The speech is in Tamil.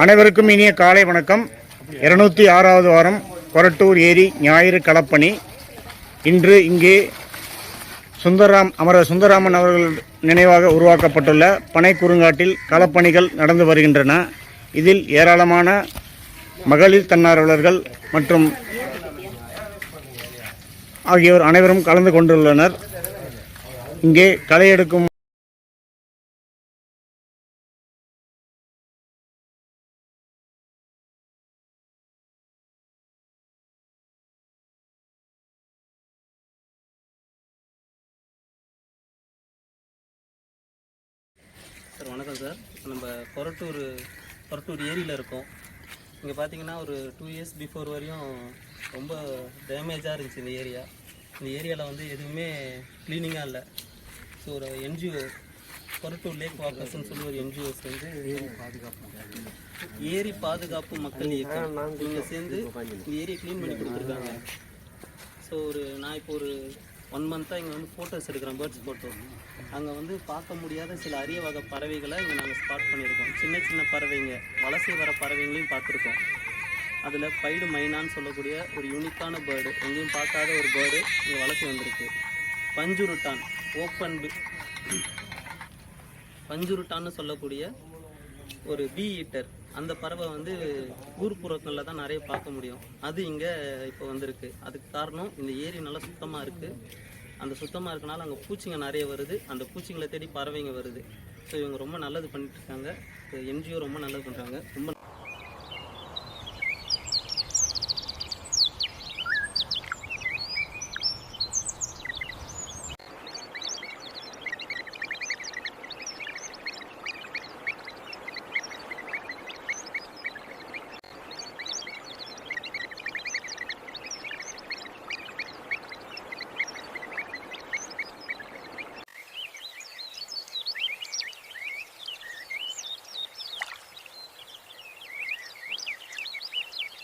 அனைவருக்கும் இனிய காலை வணக்கம். 206வது வாரம் கொரட்டூர் ஏரி ஞாயிறு களப்பணி. இன்று இங்கே அமரர் சுந்தரராமன் அவர்கள் நினைவாக உருவாக்கப்பட்டுள்ள பனை குறுங்காட்டில் களப்பணிகள் நடந்து வருகின்றன. இதில் ஏராளமான மகளிர் தன்னார்வலர்கள் மற்றும் ஆகியோர் அனைவரும் கலந்து கொண்டுள்ளனர். இங்கே களை எடுக்கும் சார் வணக்கம் சார். நம்ம கொரட்டூர் ஏரியில் இருக்கோம். இங்கே பார்த்தீங்கன்னா ஒரு 2 இயர்ஸ் பிஃபோர் வரையும் ரொம்ப டேமேஜாக இருந்துச்சு இந்த ஏரியா. இந்த ஏரியாவில் வந்து எதுவுமே க்ளீனிங்காக இல்லை. ஸோ ஒரு என்ஜிஓ கொரட்டூர் லேக் வாக்கர்ஸ்ன்னு சொல்லி ஒரு என்ஜிஓஸ் வந்து ஏரி பாதுகாப்பு மக்கள் இயக்கம் இவங்க சேர்ந்து இந்த ஏரியை க்ளீன் பண்ணி கொடுத்துருக்காங்க. ஸோ நான் இப்போ ஒரு 1 மந்த்தாக இங்கே வந்து ஃபோட்டோஸ் எடுக்கிறேன், பேர்ட்ஸ் ஃபோட்டோ. அங்கே வந்து பார்க்க முடியாத சில அரிய வகை பறவைகளை இங்கே நாங்கள் ஸ்பாட் பண்ணியிருக்கோம். சின்ன சின்ன பறவைங்க, வலசை வர பறவைங்களையும் பார்த்துருக்கோம். அதில் பைடு மைனான்னு சொல்லக்கூடிய ஒரு யூனிக்கான பேர்டு, எங்கேயும் பார்க்காத ஒரு பேர்டு இங்கே வலசை வந்திருக்கு. பஞ்சுருட்டான், பஞ்சுருட்டான்னு சொல்லக்கூடிய ஒரு பீ ஈட்டர், அந்த பறவை வந்து ஊர்ப்புறங்களில் தான் நிறைய பார்க்க முடியும். அது இங்கே இப்போ வந்திருக்கு. அதுக்கு காரணம் இந்த ஏரி நல்லா சுத்தமாக இருக்குது. அந்த சுத்தமாக இருக்கனால அங்கே பூச்சிங்க நிறைய வருது. அந்த பூச்சிங்களை தேடி பறவைங்க வருது. ஸோ இவங்க ரொம்ப நல்லது பண்ணிட்டு இருக்காங்க. என்ஜிஓ ரொம்ப நல்லது பண்ணுறாங்க. ரொம்ப